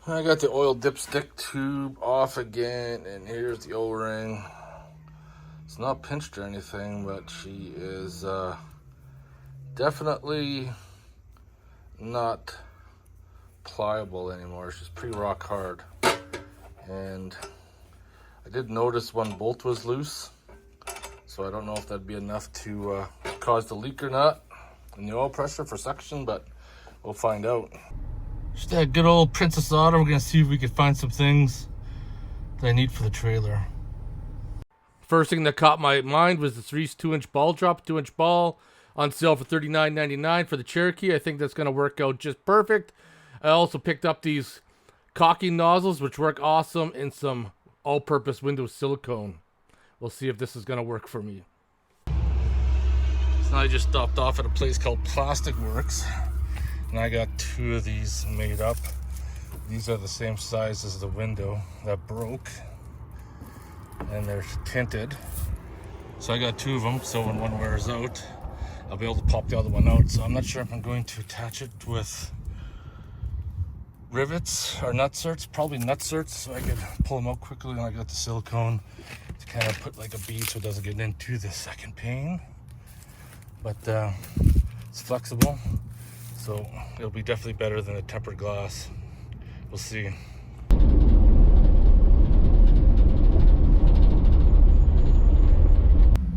I got the oil dipstick tube off again, and here's the O-ring. It's not pinched or anything, but she is definitely not pliable anymore. She's pretty rock hard. And I did notice one bolt was loose, so I don't know if that'd be enough to cause the leak or not in the oil pressure for suction, but we'll find out. Just that good old Princess Auto. We're gonna see if we can find some things that I need for the trailer. First thing that caught my mind was this Reese 2-inch ball drop, 2-inch ball on sale for $39.99 for the Cherokee. I think that's gonna work out just perfect. I also picked up these caulking nozzles, which work awesome, and some all-purpose window silicone. We'll see if this is gonna work for me. So I just stopped off at a place called Plastic Works, and I got 2 of these made up. These are the same size as the window that broke, and they're tinted. So I got 2 of them, so when one wears out, I'll be able to pop the other one out. So I'm not sure if I'm going to attach it with rivets or nutserts, probably nutserts, so I could pull them out quickly. And I got the silicone to kind of put like a bead so it doesn't get into the second pane. But it's flexible, so it'll be definitely better than the tempered glass. We'll see.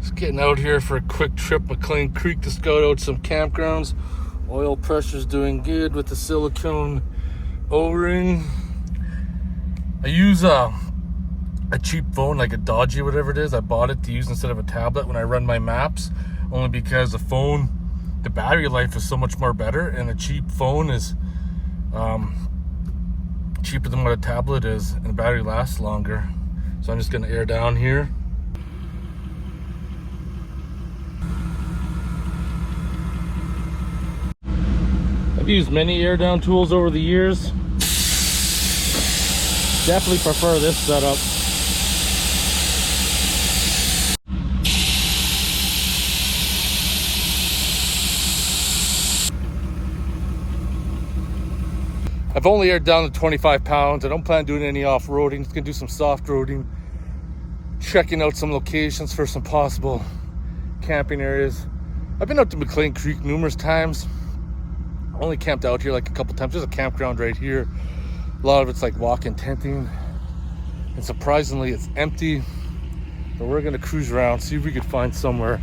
Just getting out here for a quick trip McLean Creek to scout out some campgrounds. Oil pressure's doing good with the silicone O-ring. I use a cheap phone, like a Dodgy, whatever it is. I bought it to use instead of a tablet when I run my maps, only because the phone, the battery life is so much more better, and a cheap phone is cheaper than what a tablet is, and the battery lasts longer. So I'm just gonna air down here. I've used many air down tools over the years. Definitely prefer this setup. I've only aired down to 25 pounds. I don't plan on doing any off-roading. Just gonna do some soft roading, checking out some locations for some possible camping areas. I've been out to McLean Creek numerous times. Only camped out here like a couple times. There's a campground right here. A lot of it's like walk-in tenting, and surprisingly it's empty. But we're gonna cruise around, see if we could find somewhere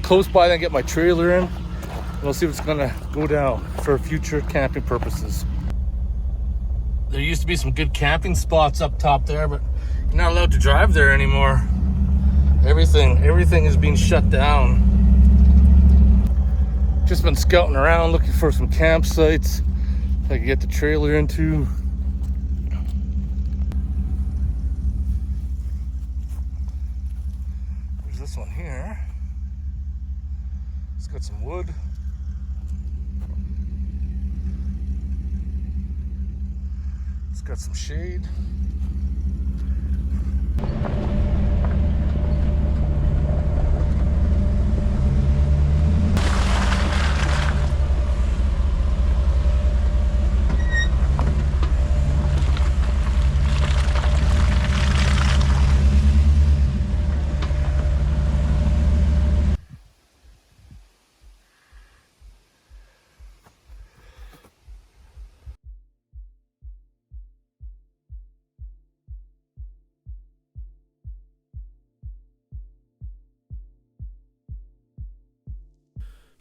close by, then get my trailer in, and we'll see what's gonna go down for future camping purposes. There used to be some good camping spots up top there, but you're not allowed to drive there anymore. Everything is being shut down. Just been scouting around looking for some campsites I can get the trailer into. There's this one here. It's got some wood. It's got some shade.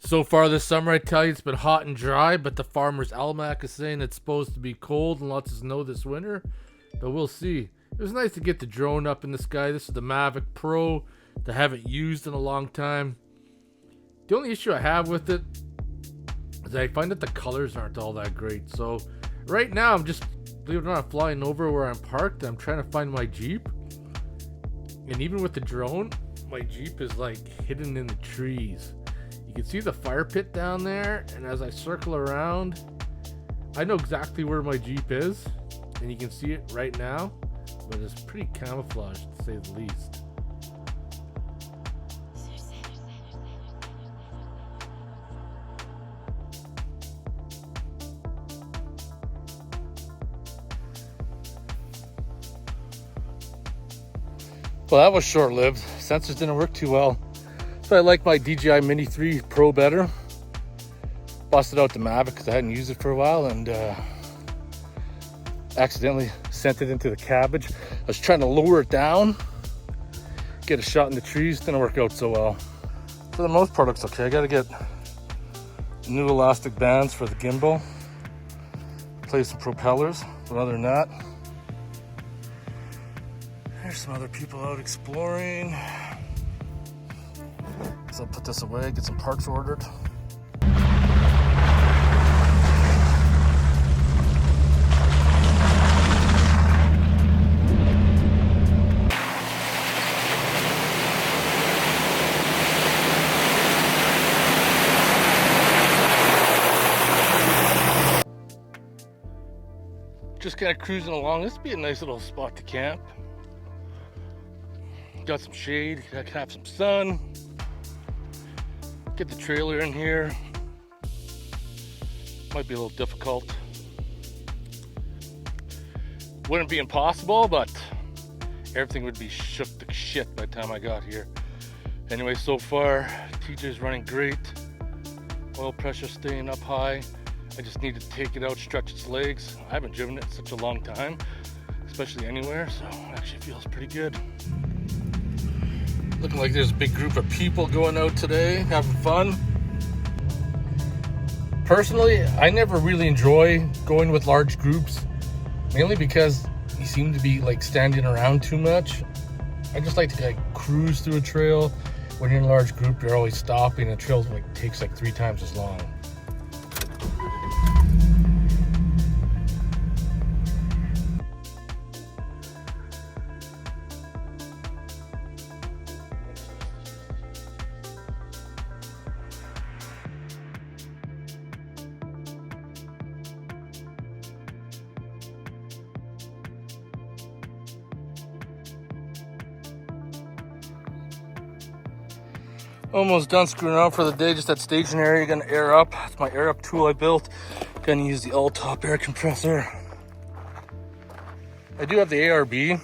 So far this summer, I tell you, it's been hot and dry, but the Farmer's Almanac is saying it's supposed to be cold and lots of snow this winter, but we'll see. It was nice to get the drone up in the sky. This is the Mavic Pro that I haven't used in a long time. The only issue I have with it is I find that the colors aren't all that great. So right now, I'm just, believe it or not, flying over where I'm parked. I'm trying to find my Jeep. And even with the drone, my Jeep is like hidden in the trees. You can see the fire pit down there, and as I circle around, I know exactly where my Jeep is, and you can see it right now, but it's pretty camouflaged to say the least. Well, that was short-lived. Sensors didn't work too well. So I like my DJI Mini 3 Pro better. Busted out the Mavic because I hadn't used it for a while and accidentally sent it into the cabbage. I was trying to lower it down, get a shot in the trees. Didn't work out so well. For the most part, looks okay. I gotta get new elastic bands for the gimbal, replace some propellers, but other than that, there's some other people out exploring. So I'll put this away, get some parts ordered. Just kind of cruising along. This would be a nice little spot to camp. Got some shade, I can have some sun. Get the trailer in here. Might be a little difficult. Wouldn't be impossible, but everything would be shook to shit by the time I got here. Anyway, so far, TJ's running great. Oil pressure staying up high. I just need to take it out, stretch its legs. I haven't driven it in such a long time, especially anywhere, so it actually feels pretty good. Looking like there's a big group of people going out today, having fun. Personally, I never really enjoy going with large groups, mainly because you seem to be like standing around too much. I just like to like cruise through a trail. When you're in a large group, you're always stopping, and the trail takes like 3 times as long. Almost done screwing around for the day. Just that stationary, gonna air up. It's my air up tool I built. Gonna use the all-top air compressor. I do have the ARB.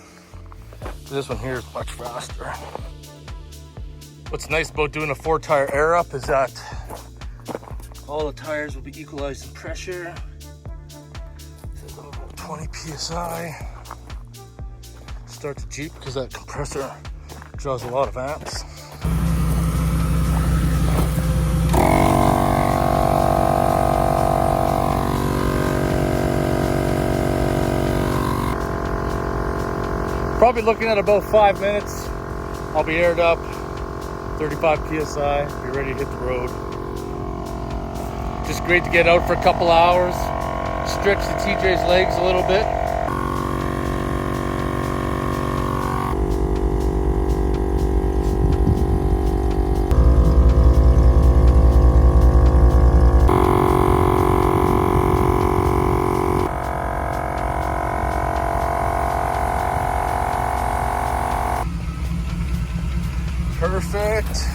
This one here is much faster. What's nice about doing a 4-tire air up is that all the tires will be equalized in pressure. So about 20 PSI. Start the Jeep because that compressor draws a lot of amps. Probably looking at about 5 minutes. I'll be aired up, 35 PSI, be ready to hit the road. Just great to get out for a couple hours, stretch the TJ's legs a little bit. Perfect.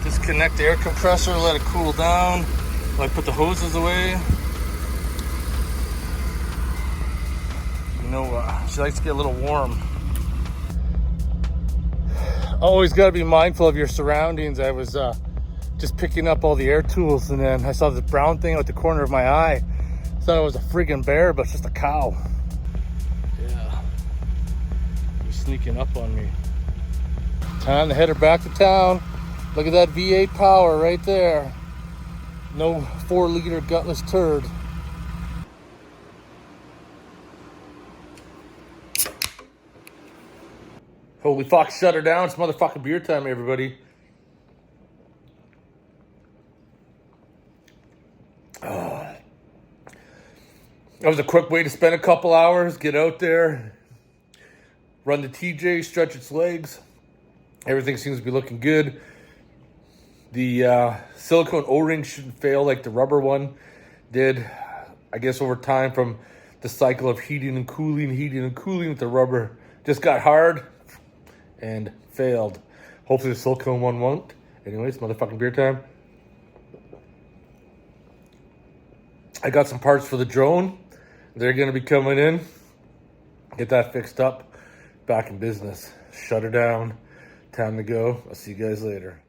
Disconnect the air compressor, let it cool down. I put the hoses away. You know, she likes to get a little warm. Always got to be mindful of your surroundings. I was just picking up all the air tools, and then I saw this brown thing out the corner of my eye. Thought it was a friggin' bear, but it's just a cow. Yeah, he's sneaking up on me. Time to head her back to town. Look at that V8 power right there. No 4-liter gutless turd. Holy fuck, shut her down. It's motherfucking beer time, everybody. That was a quick way to spend a couple hours. Get out there, run the TJ, stretch its legs. Everything seems to be looking good. The silicone O-ring shouldn't fail like the rubber one did. I guess over time from the cycle of heating and cooling, the rubber just got hard and failed. Hopefully the silicone one won't. Anyways, motherfucking beer time. I got some parts for the drone. They're going to be coming in. Get that fixed up. Back in business. shut her down. Time to go. I'll see you guys later.